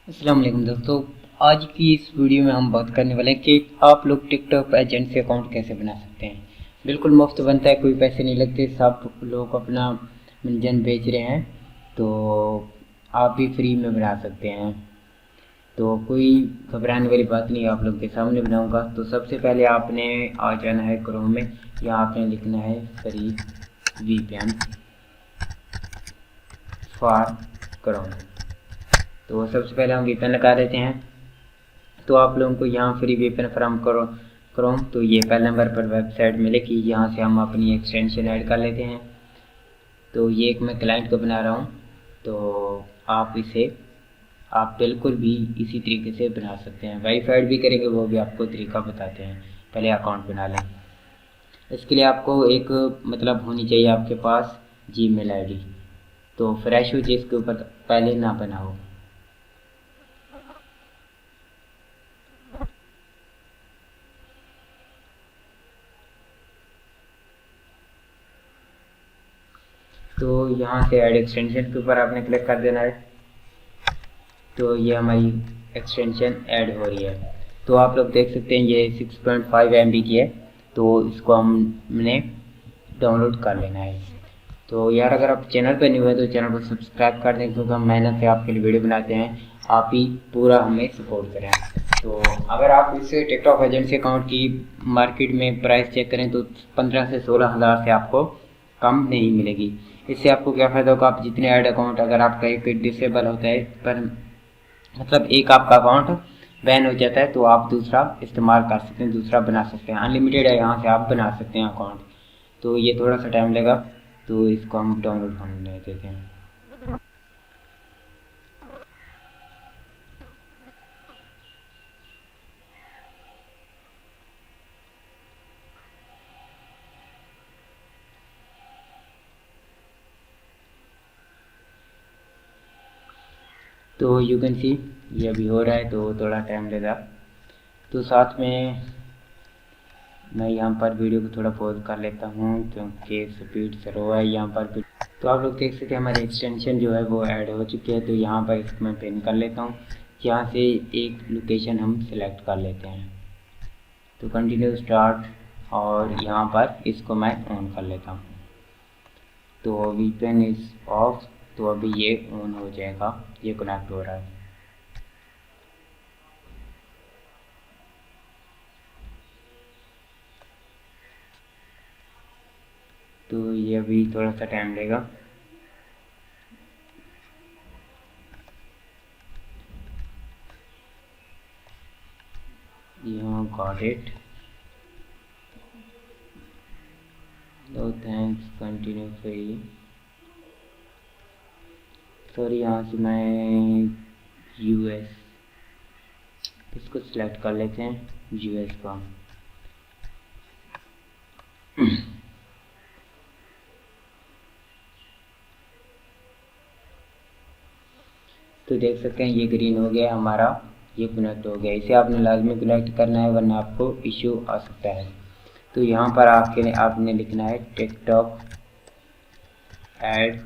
अस्सलाम वालेकुम दोस्तों। आज की इस वीडियो में हम बात करने वाले हैं कि आप लोग टिकटॉक एजेंट से अकाउंट कैसे बना सकते हैं। बिल्कुल मुफ्त बनता है, कोई पैसे नहीं लगते, सब लोग अपना मंजन बेच रहे हैं, तो आप भी फ्री में बना सकते हैं। तो कोई घबराने वाली बात नहीं है, आप लोग के सामने बनाऊंगा। तो सबसे पहले आपने आ जाना है क्रोम में, या आपने लिखना है फ्री वीपीएन फॉर क्रोम। तो सबसे पहले हम वीपीएन लगा देते हैं। तो आप लोगों को यहाँ फ्री वीपीएन फ्रॉम क्रोम, तो ये पहले नंबर पर वेबसाइट मिलेगी। यहाँ से हम अपनी एक्सटेंशन ऐड कर लेते हैं। तो ये एक मैं क्लाइंट को बना रहा हूँ, तो आप बिल्कुल भी इसी तरीके से बना सकते हैं। वेरीफाइड भी करेंगे, वो भी आपको तरीका बताते हैं। पहले अकाउंट बना लें। इसके लिए आपको एक मतलब होनी चाहिए आपके पास जीमेल आईडी, तो फ्रेश हो जिसके ऊपर पहले ना बना हो। तो यहाँ से ऐड एक्सटेंशन के ऊपर आपने क्लिक कर देना है। तो ये हमारी एक्सटेंशन ऐड हो रही है। तो आप लोग देख सकते हैं ये 6.5 MB की है, तो इसको हमने डाउनलोड कर लेना है। तो यार अगर आप चैनल पर न्यू है तो चैनल को सब्सक्राइब कर दें, क्योंकि हम मेहनत से आपके लिए वीडियो बनाते हैं। आप ही पूरा हमें सपोर्ट करें। तो अगर आप इस टिकटॉक एजेंसी अकाउंट की मार्केट में प्राइस चेक करें तो 15 से 16 हज़ार से आपको कम नहीं मिलेगी। इससे आपको क्या फ़ायदा होगा, आप जितने ऐड अकाउंट, अगर आपका एक डिसेबल होता है पर मतलब एक आपका अकाउंट बैन हो जाता है, तो आप दूसरा इस्तेमाल कर सकते हैं, दूसरा बना सकते हैं। अनलिमिटेड है, यहाँ से आप बना सकते हैं अकाउंट। तो ये थोड़ा सा टाइम लेगा, तो इसको हम डाउनलोड होने देते हैं। तो यू कैन सी ये अभी हो रहा है, तो थोड़ा टाइम लेगा। तो साथ में मैं यहाँ पर वीडियो को थोड़ा पॉज कर लेता हूँ, क्योंकि स्पीड स्लो है यहाँ पर भी। तो आप लोग देख सकते हैं हमारी एक्सटेंशन जो है वो ऐड हो चुकी है। तो यहाँ पर इसको मैं पिन कर लेता हूँ। यहाँ से एक लोकेशन हम सिलेक्ट कर लेते हैं। तो कंटिन्यू स्टार्ट, और यहाँ पर इसको मैं ऑन कर लेता हूँ। तो वीपीएन इज़ ऑफ, तो अभी ये ऑन हो जाएगा, ये कनेक्ट हो रहा है। तो ये अभी थोड़ा सा टाइम लेगा। यहाँ गॉट इट। तो थैंक्स, कंटिन्यू फ्री। सॉरी, यहाँ से मैं यूएस इसको सिलेक्ट कर लेते हैं, यूएस का। तो देख सकते हैं ये ग्रीन हो गया हमारा, ये कनेक्ट हो गया। इसे आपने लाजमी कनेक्ट करना है, वरना आपको इश्यू आ सकता है। तो यहाँ पर आपने लिखना है टिकटॉक ऐड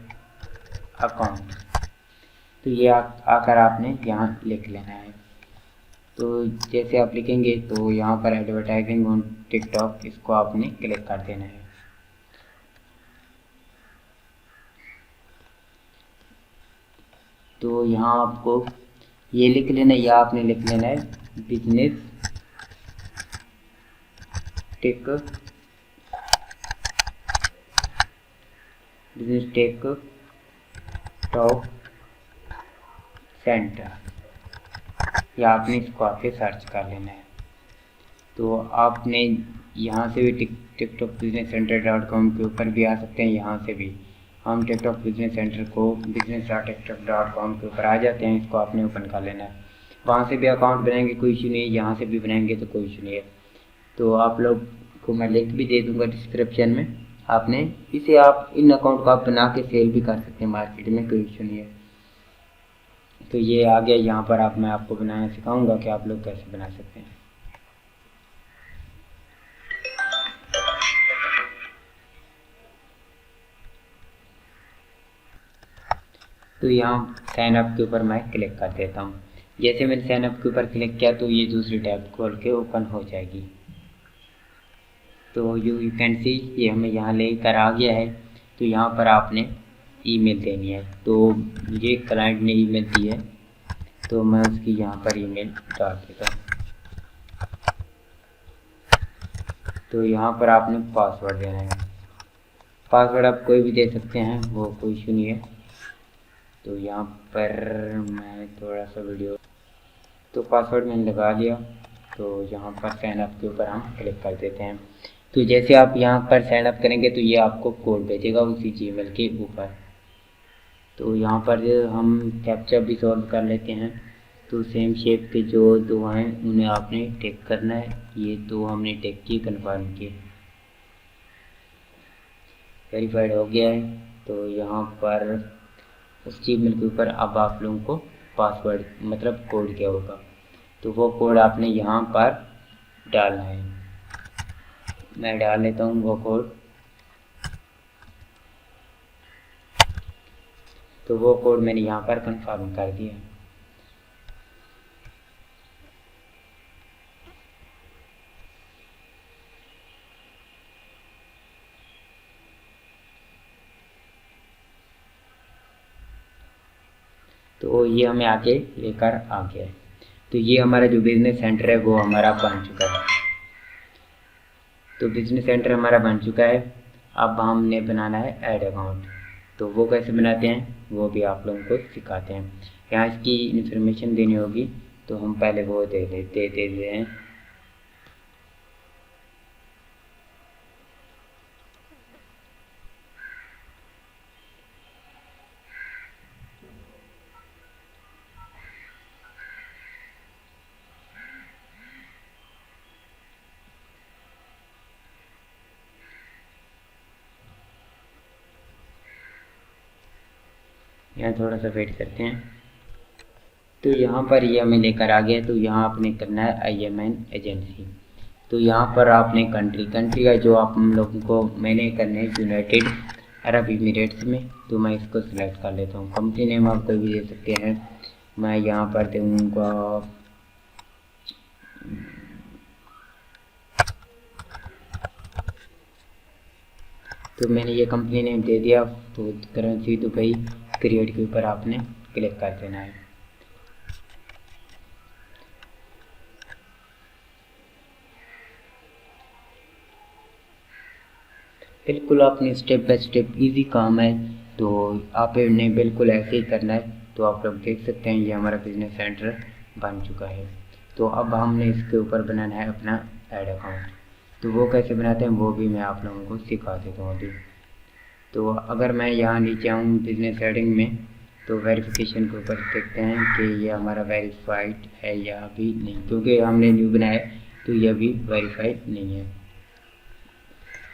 अकाउंट। तो ये आकर आपने यहाँ लिख लेना है। तो जैसे आप लिखेंगे तो यहाँ पर एडवर्टाइजिंग ऑन टिकटॉक, इसको आपने क्लिक कर देना है। तो यहाँ आपको ये लिख लेना है, या आपने लिख लेना है बिजनेस टेक टॉक सेंटर, या आपने इसको आके सर्च कर लेना है। तो आपने यहाँ से भी टिकटॉक बिजनेस सेंटर .com के ऊपर भी आ सकते हैं। यहाँ से भी हम टिकटॉक बिजनेस सेंटर को business.tiktok.com के ऊपर आ जाते हैं। इसको आपने ओपन कर लेना है। वहाँ से भी अकाउंट बनाएंगे, कोई इशू नहीं है। यहाँ से भी बनाएंगे तो कोई इशू नहीं है। तो आप लोग को मैं लिंक भी दे दूँगा डिस्क्रिप्शन में। आपने इसे आप इन अकाउंट को आप बना के सेल भी कर सकते हैं मार्केट में, कोई इशू नहीं है। तो ये आ गया। यहाँ पर मैं आपको बनाना सिखाऊंगा कि आप लोग कैसे बना सकते हैं। तो यहाँ साइन अप के ऊपर मैं क्लिक कर देता हूँ। जैसे मैंने साइन अप के ऊपर क्लिक किया तो ये दूसरी टैब खोल के ओपन हो जाएगी। तो यू कैन सी ये हमें यहाँ लेकर आ गया है। तो यहाँ पर आपने ईमेल देनी है। तो मुझे क्लाइंट ने ईमेल दी है तो मैं उसकी यहाँ पर ईमेल डाल देता हूँ। तो यहाँ पर आपने पासवर्ड देना है। पासवर्ड आप कोई भी दे सकते हैं, वो कोई इशू नहीं है। तो यहाँ पर मैं थोड़ा सा वीडियो, तो पासवर्ड मैंने लगा लिया। तो यहाँ पर साइन अप के ऊपर हम क्लिक कर देते हैं। तो जैसे आप यहाँ पर साइन अप करेंगे तो ये आपको कोड भेजेगा उसी जीमेल के ऊपर। तो यहाँ पर हम कैप्चा भी सॉल्व कर लेते हैं। तो सेम शेप के जो दो हैं उन्हें आपने टिक करना है। ये दो हमने टिक किए, कन्फर्म किए, वेरीफाइड हो गया है। तो यहाँ पर उस जीमेल के ऊपर अब आप लोगों को पासवर्ड मतलब कोड क्या होगा, तो वो कोड आपने यहाँ पर डालना है। मैं डाल लेता हूँ वो कोड। तो वो कोड मैंने यहाँ पर कंफर्म कर दिया। तो ये हमें आगे लेकर आ गया है। तो ये हमारा जो बिजनेस सेंटर है वो हमारा बन चुका है। तो बिजनेस सेंटर हमारा बन चुका है। अब हमने बनाना है ऐड अकाउंट। तो वो कैसे बनाते हैं वो भी आप लोगों को सिखाते हैं। यहाँ इसकी इन्फॉर्मेशन देनी होगी, तो हम पहले वो दे देते हैं। यहाँ थोड़ा सा वेट करते हैं। तो यहाँ पर ये हमें लेकर आ गया। तो यहाँ आपने करना है IMN एजेंसी। तो यहाँ पर आपने कंट्री का जो आप हम लोगों को मैंने करने है यूनाइटेड अरब इमिरेट्स में। तो मैं इसको सिलेक्ट कर लेता हूँ। कंपनी नेम आप कोई भी दे सकते हैं। मैं यहाँ पर दूँगा तो मैंने ये कंपनी नेम दे दिया। तो करेंसी दुबई क्रिएट के ऊपर आपने क्लिक कर देना है। बिल्कुल आपने स्टेप बाय स्टेप इजी काम है, तो आपने बिल्कुल ऐसे ही करना है। तो आप लोग देख सकते हैं ये हमारा बिजनेस सेंटर बन चुका है। तो अब हमने इसके ऊपर बनाना है अपना ऐड अकाउंट। तो वो कैसे बनाते हैं वो भी मैं आप लोगों को सिखा देता हूँ अभी। तो अगर मैं यहाँ नीचे आऊँ बिजनेस सेटिंग में, तो वेरिफिकेशन के ऊपर देखते हैं कि ये हमारा वेरीफाइड है या अभी नहीं, क्योंकि हमने न्यू बनाया तो ये अभी वेरीफाइड नहीं है।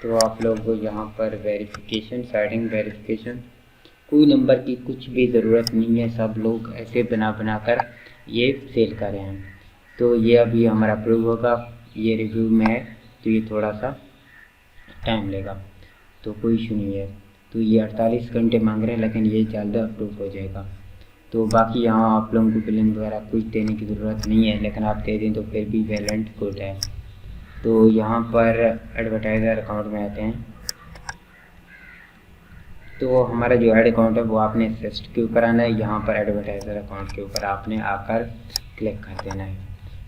तो आप लोग को यहाँ पर वेरिफिकेशन सेटिंग वेरिफिकेशन, कोई नंबर की कुछ भी ज़रूरत नहीं है। सब लोग ऐसे बना कर ये सेल कर रहे हैं। तो ये अभी हमारा अप्रूव होगा, ये रिव्यू में है तो ये थोड़ा सा टाइम लेगा, तो कोई इशू नहीं है। तो ये 48 घंटे मांग रहे हैं, लेकिन ये जल्द अप्रूव हो जाएगा। तो बाकी यहाँ आप लोगों को बिलिंग वगैरह कुछ देने की ज़रूरत नहीं है, लेकिन आप दे दें तो फिर भी वैलेंट गुड है। तो यहाँ पर एडवर्टाइज़र अकाउंट में आते हैं। तो हमारा जो ऐड अकाउंट है वो आपने सिस्ट के ऊपर आना है। यहाँ पर एडवर्टाइज़र अकाउंट के ऊपर आपने आकर क्लिक कर देना है।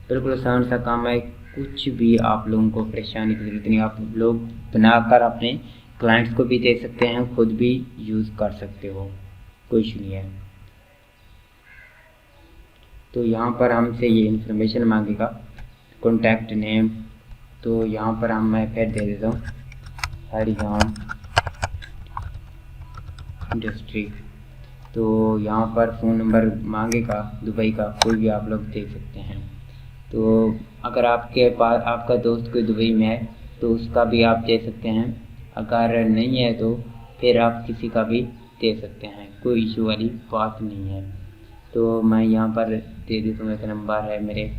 बिल्कुल आसान सा काम है, कुछ भी आप लोगों को परेशानी की ज़रूरत नहीं। आप लोग बनाकर अपने क्लाइंट्स को भी दे सकते हैं, खुद भी यूज़ कर सकते हो, कोई इशू नहीं है। तो यहाँ पर हमसे ये इन्फॉर्मेशन मांगेगा, कॉन्टैक्ट नेम। तो यहाँ पर मैं फिर दे देता हूँ हरियाम इंडस्ट्री। तो यहाँ पर फ़ोन नंबर मांगेगा दुबई का, कोई भी आप लोग दे सकते हैं। तो अगर आपके पास आपका दोस्त कोई दुबई में है तो उसका भी आप दे सकते हैं। अगर नहीं है तो फिर आप किसी का भी दे सकते हैं, कोई इशू वाली बात नहीं है। तो मैं यहाँ पर दे देता हूँ, एक नंबर है मेरे।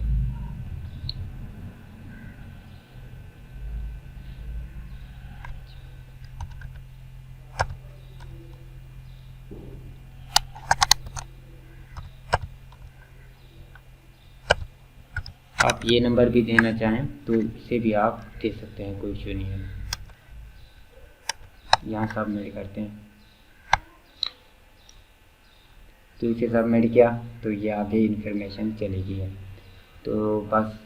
आप ये नंबर भी देना चाहें तो इसे भी आप दे सकते हैं, कोई इशू नहीं है। यहाँ सबमिट करते हैं, तो इसे सबमिट किया तो ये आगे इन्फॉर्मेशन चलेगी है। तो बस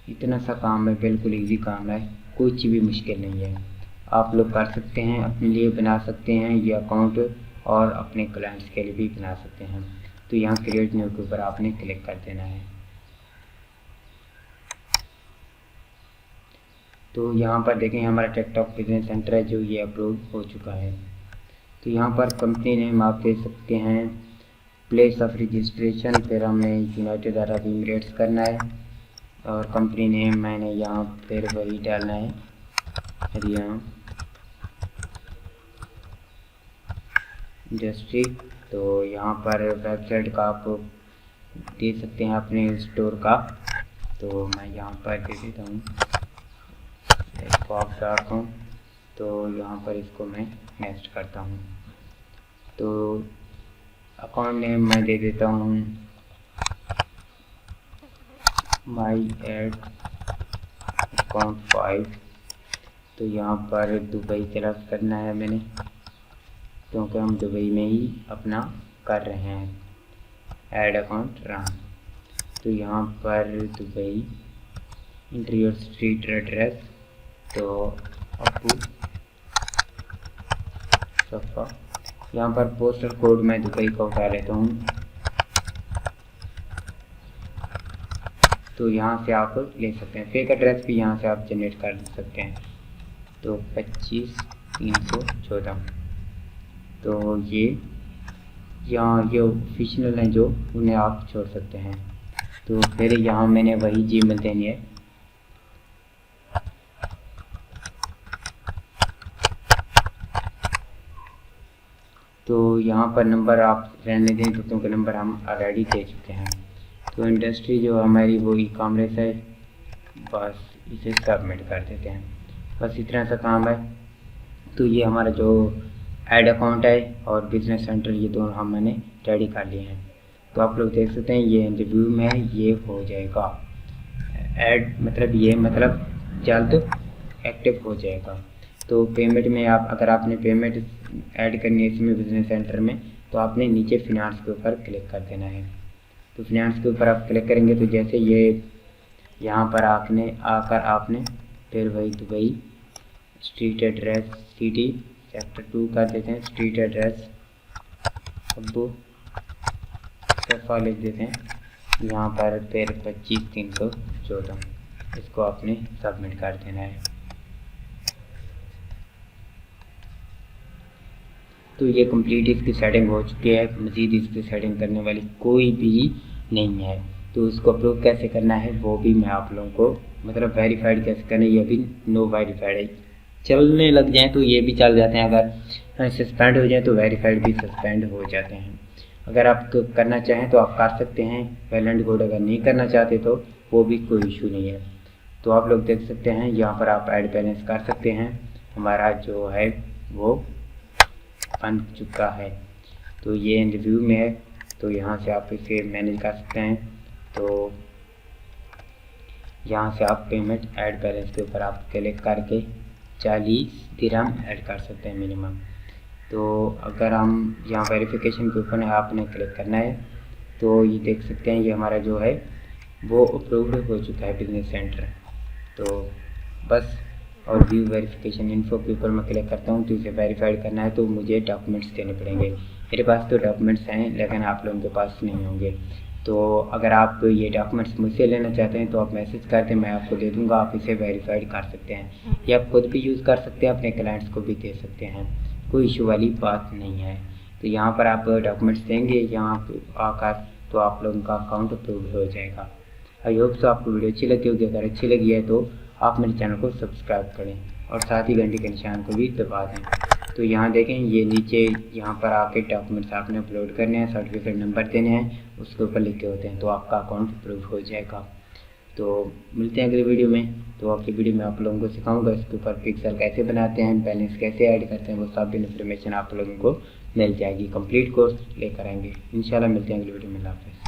इतना सा काम है, बिल्कुल इजी काम है, कुछ भी मुश्किल नहीं है। आप लोग कर सकते हैं, अपने लिए बना सकते हैं ये अकाउंट और अपने क्लाइंट्स के लिए भी बना सकते हैं। तो यहाँ क्रिएट न्यू के ऊपर आपने क्लिक कर देना है। तो यहाँ पर देखें हमारा टिकटॉक बिजनेस सेंटर है जो ये अप्रूव हो चुका है। तो यहाँ पर कंपनी नेम आप दे सकते हैं, प्लेस ऑफ रजिस्ट्रेशन फिर हमें यूनाइटेड अरब एमिरेट्स करना है, और कंपनी नेम मैंने यहाँ फिर वही डालना है, हरियाणा इंडस्ट्री। तो यहाँ पर वेबसाइट का आप दे सकते हैं अपने स्टोर का, तो मैं यहाँ पर दे देता हूँ pop.com। तो यहाँ पर इसको मैं नेक्स्ट करता हूँ। तो अकाउंट नेम मैं दे देता हूँ माई एड अकाउंट 5। तो यहाँ पर दुबई सेलेक्ट करना है मैंने, क्योंकि हम दुबई में ही अपना कर रहे हैं ऐड अकाउंट रन। तो यहाँ पर दुबई, इंटीरियर स्ट्रीट एड्रेस, तो अबू सफ़ा। यहाँ पर पोस्टल कोड मैं दुबई का उठा लेता हूँ, तो यहाँ से आप ले सकते हैं। फेक एड्रेस भी यहाँ से आप जनरेट कर सकते हैं, तो 25,314। तो ये यहाँ ये ऑफिशियल हैं जो उन्हें आप छोड़ सकते हैं। तो फिर यहाँ मैंने वही जीमेल देनी है, तो यहाँ पर नंबर आप रहने दें तो क्योंकि नंबर हम ऑलरेडी दे चुके हैं। तो इंडस्ट्री जो हमारी वो ई कॉमर्स है, बस इसे सबमिट कर देते हैं। बस इतना सा काम है। तो ये हमारा जो ऐड अकाउंट है और बिजनेस सेंटर ये दोनों हम मैंने रेडी कर लिए हैं। तो आप लोग देख सकते हैं ये रिव्यू में है, ये हो जाएगा ऐड, मतलब ये मतलब जल्द एक्टिव हो जाएगा। तो पेमेंट में आप अगर आपने पेमेंट ऐड करनी है इसमें बिजनेस सेंटर में, तो आपने नीचे फिनांस के ऊपर क्लिक कर देना है। तो फिनांस के ऊपर आप क्लिक करेंगे तो जैसे ये यहाँ पर आपने फिर वही Dubai street address city sector 2 कर देते हैं, स्ट्रीट एड्रेस अबू सफ़ा लिख देते हैं, यहाँ पर फिर 25,314 इसको आपने सबमिट कर देना है। तो ये कंप्लीट इसकी सेटिंग हो चुकी है, मज़ीद इसकी सेटिंग करने वाली कोई भी नहीं है। तो इसको अप्रूव कैसे करना है वो भी मैं आप लोगों को मतलब वेरीफाइड कैसे करना है, ये भी नो वेरीफाइड है। चलने लग जाएं तो ये भी चल जाते हैं, अगर सस्पेंड हो जाए तो वेरीफाइड भी सस्पेंड हो जाते हैं। अगर आप करना चाहें तो आप कर सकते हैं, वेल एंड गुड। अगर नहीं करना चाहते तो वो भी कोई इशू नहीं है। तो आप लोग देख सकते हैं यहाँ पर आप ऐड बैलेंस कर सकते हैं, हमारा जो है वो बन चुका है। तो ये रिव्यू में है, तो यहाँ से आप इसे मैनेज कर सकते हैं। तो यहाँ से आप पेमेंट ऐड बैलेंस के ऊपर आप क्लिक करके 40 दिरहम ऐड कर सकते हैं मिनिमम। तो अगर हम यहाँ वेरिफिकेशन के ऊपर आपने क्लिक करना है, तो ये देख सकते हैं ये हमारा जो है वो अप्रूव्ड हो चुका है बिजनेस सेंटर। तो बस और व्यू वेरिफिकेशन इन्फो के ऊपर मैं क्लिक करता हूँ। तो इसे वेरीफाइड करना है तो मुझे डॉक्यूमेंट्स देने पड़ेंगे। मेरे पास तो डॉक्यूमेंट्स हैं लेकिन आप लोगों के पास नहीं होंगे। तो अगर आप ये डॉक्यूमेंट्स मुझसे लेना चाहते हैं तो आप मैसेज कर दें, मैं आपको दे दूँगा। आप इसे वेरीफाइड कर सकते हैं या आप खुद भी यूज़ कर सकते हैं, अपने क्लाइंट्स को भी दे सकते हैं, कोई इशू वाली बात नहीं है। तो यहाँ पर आप डॉक्यूमेंट्स देंगे यहाँ आकर तो आप लोगों का अकाउंट अप्रूव हो जाएगा। आई होप तो आपको वीडियो अच्छी लगी होगी। अगर अच्छी लगी है तो आप मेरे चैनल को सब्सक्राइब करें और साथ ही घंटे के निशान को भी दबा दें। तो यहाँ देखें ये नीचे यहाँ पर आके डॉक्यूमेंट्स आपने अपलोड करने हैं, सर्टिफिकेट नंबर देने हैं, उसके ऊपर लिखे होते हैं, तो आपका अकाउंट अप्रूव हो जाएगा। तो मिलते हैं अगली वीडियो में। तो अगली वीडियो में आप लोगों को सिखाऊंगा इसके ऊपर पिक्सल कैसे बनाते हैं, बैलेंस कैसे ऐड करते हैं, वो सब इन्फॉर्मेशन आप लोगों को मिल जाएगी। कंप्लीट कोर्स लेकर आएंगे इंशाल्लाह। मिलते हैं अगली वीडियो में। अल्लाह हाफ़िज़।